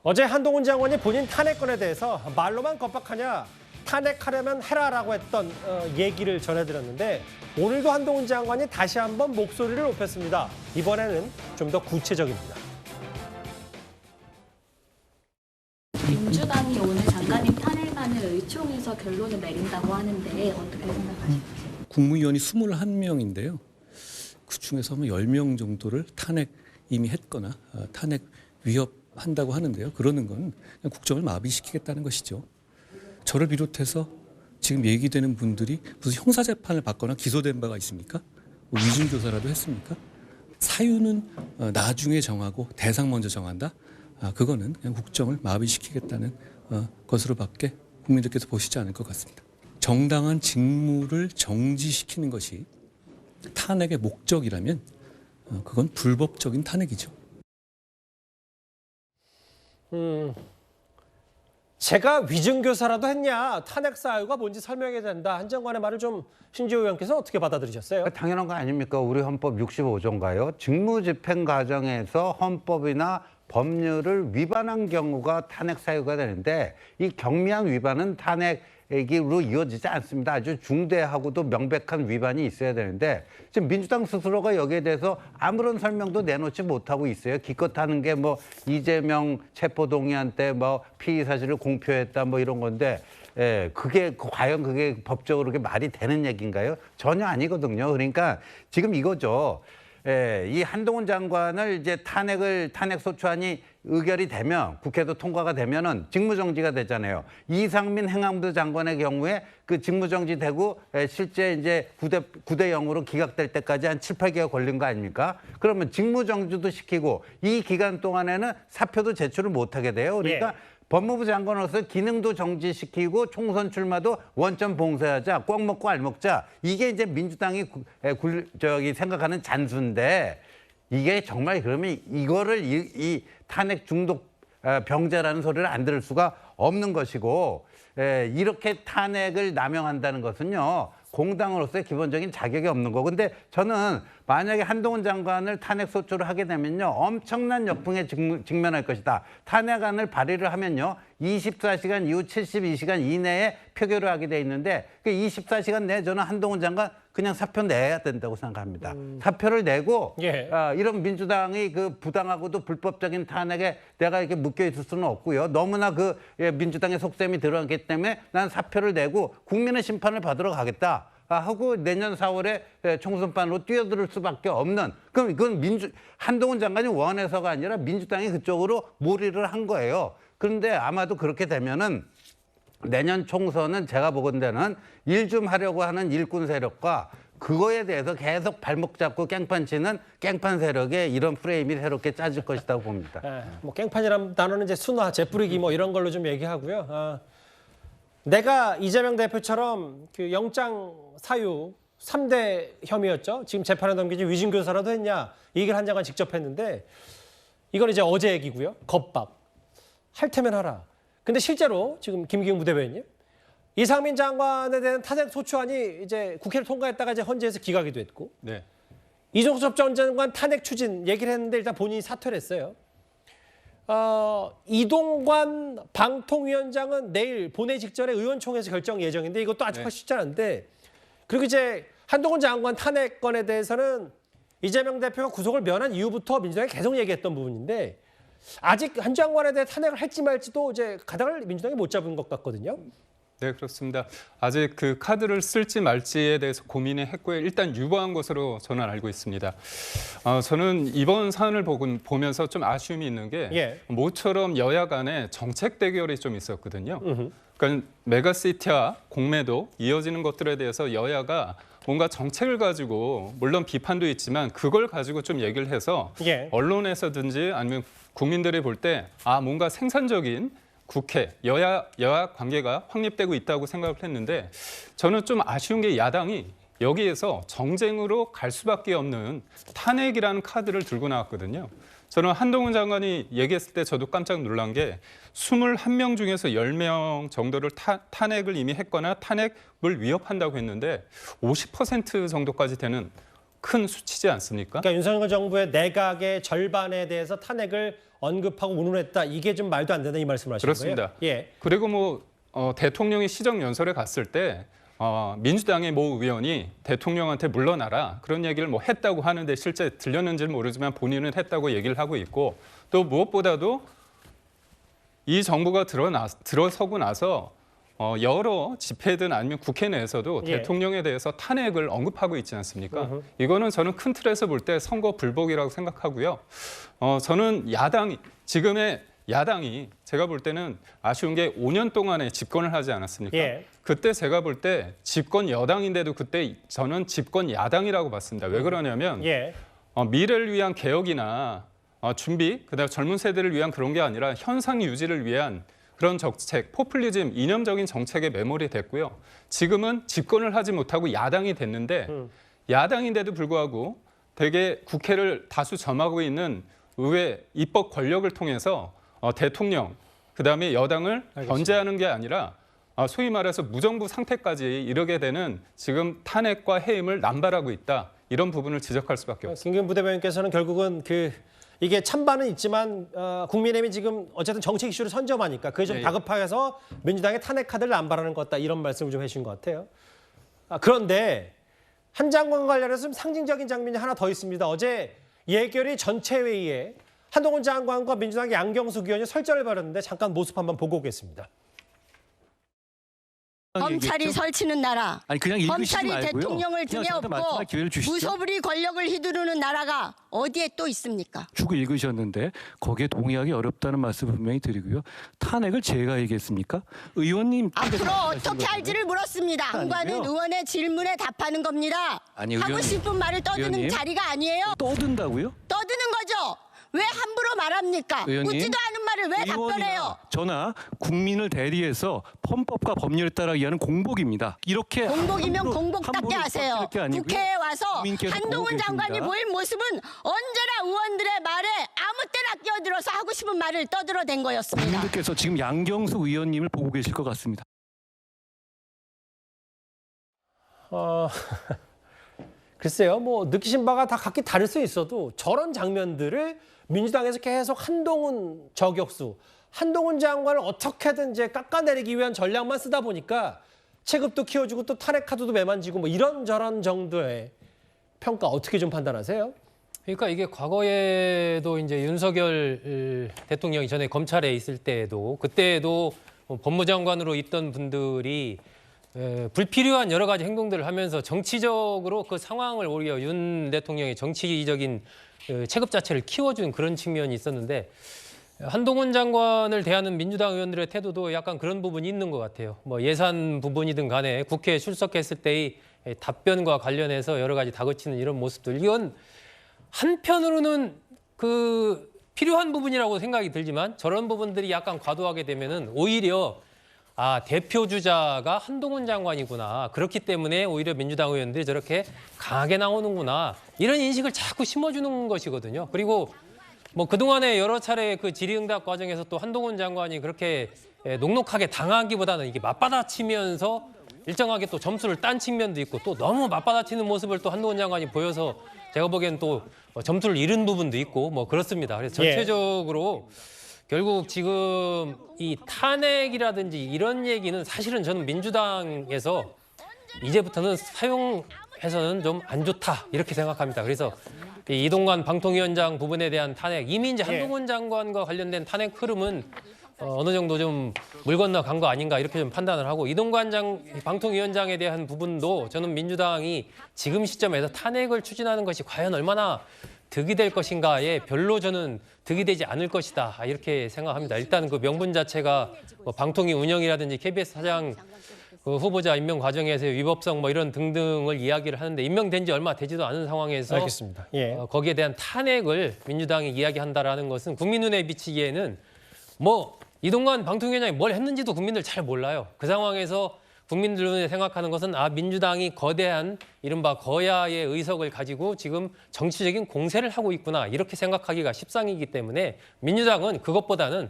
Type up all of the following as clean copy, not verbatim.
어제 한동훈 장관이 본인 탄핵건에 대해서 말로만 겁박하냐, 탄핵하려면 해라라고 했던 얘기를 전해드렸는데 오늘도 한동훈 장관이 다시 한번 목소리를 높였습니다. 이번에는 좀 더 구체적입니다. 민주당이 오늘 장관님 탄핵안을 의총에서 결론을 내린다고 하는데 어떻게 생각하시나요? 국무위원이 21명인데요. 그중에서 10명 정도를 탄핵 이미 했거나 탄핵 위협한다고 하는데요. 그러는 건 그냥 국정을 마비시키겠다는 것이죠. 저를 비롯해서 지금 얘기되는 분들이 무슨 형사재판을 받거나 기소된 바가 있습니까? 뭐 위중교사라도 했습니까? 사유는 나중에 정하고 대상 먼저 정한다? 그거는 그냥 국정을 마비시키겠다는 것으로밖에 국민들께서 보시지 않을 것 같습니다. 정당한 직무를 정지시키는 것이 탄핵의 목적이라면 그건 불법적인 탄핵이죠. 제가 위증교사라도 했냐, 탄핵 사유가 뭔지 설명해야 된다. 한 장관의 말을 좀 신지호 의원께서 어떻게 받아들이셨어요? 당연한 거 아닙니까? 우리 헌법 65조인가요? 직무집행 과정에서 헌법이나 법률을 위반한 경우가 탄핵 사유가 되는데 이 경미한 위반은 탄핵으로 이어지지 않습니다. 아주 중대하고도 명백한 위반이 있어야 되는데 지금 민주당 스스로가 여기에 대해서 아무런 설명도 내놓지 못하고 있어요. 기껏 하는 게 뭐 이재명 체포동의안 때 뭐 피의 사실을 공표했다 뭐 이런 건데 그게 과연 그게 법적으로 그게 말이 되는 얘기인가요? 전혀 아니거든요. 그러니까 지금 이거죠. 이 한동훈 장관을 이제 탄핵 소추안이 의결이 되면 국회도 통과가 되면은 직무정지가 되잖아요. 이상민 행안부 장관의 경우에 그 직무정지 되고 실제 이제 9대 0으로 기각될 때까지 한 7, 8개월 걸린 거 아닙니까? 그러면 직무정지도 시키고 이 기간 동안에는 사표도 제출을 못 하게 돼요. 그러니까 법무부 장관으로서 기능도 정지시키고 총선 출마도 원점 봉쇄하자, 꽉 먹고 알 먹자. 이게 이제 민주당이 생각하는 잔수인데 이게 정말 그러면 이거를 이 탄핵 중독 병자라는 소리를 안 들을 수가 없는 것이고 이렇게 탄핵을 남용한다는 것은요. 공당으로서의 기본적인 자격이 없는 거고. 근데 저는 만약에 한동훈 장관을 탄핵 소추를 하게 되면요. 엄청난 역풍에 직면할 것이다. 탄핵안을 발의를 하면요. 24시간 이후 72시간 이내에 표결을 하게 돼 있는데 그 24시간 내에 저는 한동훈 장관 그냥 사표 내야 된다고 생각합니다. 사표를 내고 이런 민주당이 그 부당하고도 불법적인 탄핵에 내가 이렇게 묶여 있을 수는 없고요. 너무나 그 민주당의 속셈이 들어갔기 때문에 난 사표를 내고 국민의 심판을 받으러 가겠다. 하고 내년 4월에 총선판으로 뛰어들 수밖에 없는 그럼 이건 한동훈 장관이 원해서가 아니라 민주당이 그쪽으로 몰이를 한 거예요. 그런데 아마도 그렇게 되면은 내년 총선은 제가 보건대는 일 좀 하려고 하는 일꾼 세력과 그거에 대해서 계속 발목 잡고 깽판 치는 깽판 세력의 이런 프레임이 새롭게 짜질 것이라고 봅니다. 뭐 깽판이라는 단어는 이제 순화, 재뿌리기 뭐 이런 걸로 좀 얘기하고요. 내가 이재명 대표처럼 그 영장 사유 3대 혐의였죠. 지금 재판에 넘기지 위증교사라도 했냐. 이 얘기를 한 장관 직접 했는데 이건 이제 어제 얘기고요. 겁박. 할 테면 하라. 근데 실제로 지금 김기웅 부대변인님 이상민 장관에 대한 탄핵 소추안이 이제 국회를 통과했다가 이제 헌재에서 기각이 됐고 이종섭 전 장관 탄핵 추진 얘기를 했는데 일단 본인이 사퇴를 했어요. 이동관 방통위원장은 내일 본회 직전에 의원총회에서 결정 예정인데 이것도 아직 쉽지 않은데 그리고 이제 한동훈 장관 탄핵건에 대해서는 이재명 대표가 구속을 면한 이후부터 민주당이 계속 얘기했던 부분인데 아직 한 장관에 대해 탄핵을 할지 말지도 이제 가닥을 민주당이 못 잡은 것 같거든요. 네, 그렇습니다. 아직 그 카드를 쓸지 말지에 대해서 고민을 했고요. 일단 유보한 것으로 저는 알고 있습니다. 저는 이번 사안을 보면서 좀 아쉬움이 있는 게 모처럼 여야 간에 정책 대결이 좀 있었거든요. 그러니까 메가시티와 공매도 이어지는 것들에 대해서 여야가 뭔가 정책을 가지고 물론 비판도 있지만 그걸 가지고 좀 얘기를 해서 언론에서든지 아니면 국민들이 볼 때 뭔가 생산적인 국회, 여야 관계가 확립되고 있다고 생각을 했는데 저는 좀 아쉬운 게 야당이 여기에서 정쟁으로 갈 수밖에 없는 탄핵이라는 카드를 들고 나왔거든요. 저는 한동훈 장관이 얘기했을 때 저도 깜짝 놀란 게 21명 중에서 10명 정도를 탄핵을 이미 했거나 탄핵을 위협한다고 했는데 50% 정도까지 되는 큰 수치지 않습니까? 그러니까 윤석열 정부의 내각의 절반에 대해서 탄핵을 언급하고 운운했다. 이게 좀 말도 안 된다 이 말씀을 하시는 그렇습니다. 거예요? 예. 그리고 뭐 대통령이 시정연설에 갔을 때 민주당의 모 의원이 대통령한테 물러나라 그런 얘기를 뭐 했다고 하는데 실제 들렸는지는 모르지만 본인은 했다고 얘기를 하고 있고 또 무엇보다도 이 정부가 들어서고 나서 여러 집회든 아니면 국회 내에서도 예. 대통령에 대해서 탄핵을 언급하고 있지 않습니까? 이거는 저는 큰 틀에서 볼 때 선거 불복이라고 생각하고요. 저는 지금의 야당이 제가 볼 때는 아쉬운 게 5년 동안에 집권을 하지 않았습니까? 예. 그때 제가 볼 때 집권 여당인데도 그때 저는 집권 야당이라고 봤습니다. 왜 그러냐면 예. 미래를 위한 개혁이나 준비, 그다음에 젊은 세대를 위한 그런 게 아니라 현상 유지를 위한 그런 정책, 포퓰리즘, 이념적인 정책에 매몰이 됐고요. 지금은 집권을 하지 못하고 야당이 됐는데 야당인데도 불구하고 되게 국회를 다수 점하고 있는 의회 입법 권력을 통해서 대통령, 그다음에 여당을 견제하는 게 아니라 소위 말해서 무정부 상태까지 이르게 되는 지금 탄핵과 해임을 남발하고 있다. 이런 부분을 지적할 수밖에 없습니다. 김기현 부대변인께서는 결국은 이게 찬반은 있지만 국민의힘이 지금 어쨌든 정책 이슈를 선점하니까 그게 좀 예, 예. 다급하게서 민주당의 탄핵 카드를 남발하는 것 같다 이런 말씀을 좀 해주신 것 같아요. 그런데 한 장관 관련해서 좀 상징적인 장면이 하나 더 있습니다. 어제 예결위 전체 회의에 한동훈 장관과 민주당 양경숙 의원이 설전을 벌였는데 잠깐 모습 한번 보고 오겠습니다. 검찰이 설치는 나라, 아니 그냥 읽으시지 검찰이 말고요. 대통령을 그냥 등에 저한테 말씀할 기회를 업고 주시죠. 무소불위 권력을 휘두르는 나라가 어디에 또 있습니까? 쭉 읽으셨는데 거기에 동의하기 어렵다는 말씀 분명히 드리고요. 탄핵을 제가 얘기했습니까? 의원님 앞으로 어떻게 할지를 물었습니다. 아니고요. 장관은 의원의 질문에 답하는 겁니다. 아니, 하고 의원님. 싶은 말을 떠드는 의원님. 자리가 아니에요. 떠든다고요? 떠드는 거죠. 왜 함부로 말합니까? 의원님, 묻지도 않은 말을 왜 답변해요? 저나 국민을 대리해서 헌법과 법률에 따라 이하는 공복입니다. 이렇게 공복이면 함부로- 공복답게 함부로 하세요. 뻗을 게 아니고요. 국회에 와서 국민께서 한동훈 보고 장관이 계십니다. 보인 모습은 언제나 의원들의 말에 아무 때나 끼어들어서 하고 싶은 말을 떠들어댄 거였습니다. 국민들께서 지금 양경수 의원님을 보고 계실 것 같습니다. 글쎄요, 뭐 느끼신 바가 다 각기 다를 수 있어도 저런 장면들을 민주당에서 계속 한동훈 저격수, 한동훈 장관을 어떻게든 이제 깎아내리기 위한 전략만 쓰다 보니까 체급도 키워주고 또 탄핵 카드도 매만지고 뭐 이런저런 정도의 평가 어떻게 좀 판단하세요? 그러니까 이게 과거에도 이제 윤석열 대통령이 전에 검찰에 있을 때에도 그때도 법무장관으로 있던 분들이 불필요한 여러 가지 행동들을 하면서 정치적으로 그 상황을 오히려 윤 대통령의 정치적인 체급 자체를 키워준 그런 측면이 있었는데 한동훈 장관을 대하는 민주당 의원들의 태도도 약간 그런 부분이 있는 것 같아요. 뭐 예산 부분이든 간에 국회에 출석했을 때의 답변과 관련해서 여러 가지 다그치는 이런 모습들. 이건 한편으로는 필요한 부분이라고 생각이 들지만 저런 부분들이 약간 과도하게 되면은 오히려 대표 주자가 한동훈 장관이구나. 그렇기 때문에 오히려 민주당 의원들이 저렇게 강하게 나오는구나. 이런 인식을 자꾸 심어주는 것이거든요. 그리고 뭐 그동안에 여러 차례 그 질의응답 과정에서 또 한동훈 장관이 그렇게 녹록하게 당하기보다는 이게 맞받아치면서 일정하게 또 점수를 딴 측면도 있고 또 너무 맞받아치는 모습을 또 한동훈 장관이 보여서 제가 보기엔 또 점수를 잃은 부분도 있고 뭐 그렇습니다. 그래서 전체적으로 결국 지금 이 탄핵이라든지 이런 얘기는 사실은 저는 민주당에서 이제부터는 사용해서는 좀 안 좋다 이렇게 생각합니다. 그래서 이 이동관 방통위원장 부분에 대한 탄핵, 이미 이제 한동훈 장관과 관련된 탄핵 흐름은 어느 정도 좀 물 건너간 거 아닌가 이렇게 좀 판단을 하고 이동관 방통위원장에 대한 부분도 저는 민주당이 지금 시점에서 탄핵을 추진하는 것이 과연 얼마나 득이 될 것인가에 별로 저는 득이 되지 않을 것이다 이렇게 생각합니다. 일단 그 명분 자체가 뭐 방통위 운영이라든지 KBS 사장 후보자 임명 과정에서의 위법성 뭐 이런 등등을 이야기를 하는데 임명된 지 얼마 되지도 않은 상황에서 알겠습니다. 예. 거기에 대한 탄핵을 민주당이 이야기한다라는 것은 국민 눈에 비치기에는 뭐 이동관 방통위원장이 뭘 했는지도 국민들 잘 몰라요. 그 상황에서 국민들 눈에 생각하는 것은 민주당이 거대한 이른바 거야의 의석을 가지고 지금 정치적인 공세를 하고 있구나 이렇게 생각하기가 십상이기 때문에 민주당은 그것보다는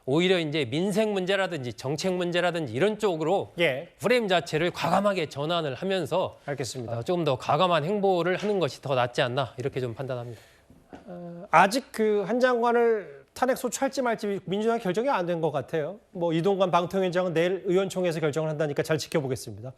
오히려 이제 민생 문제라든지 정책 문제라든지 이런 쪽으로 프레임 자체를 과감하게 전환을 하면서 알겠습니다. 조금 더 과감한 행보를 하는 것이 더 낫지 않나 이렇게 좀 판단합니다. 아직 그 한 장관을 탄핵 소추할지 말지 민주당 결정이 안 된 것 같아요. 뭐 이동관 방통위원장은 내일 의원총회에서 결정을 한다니까 잘 지켜보겠습니다.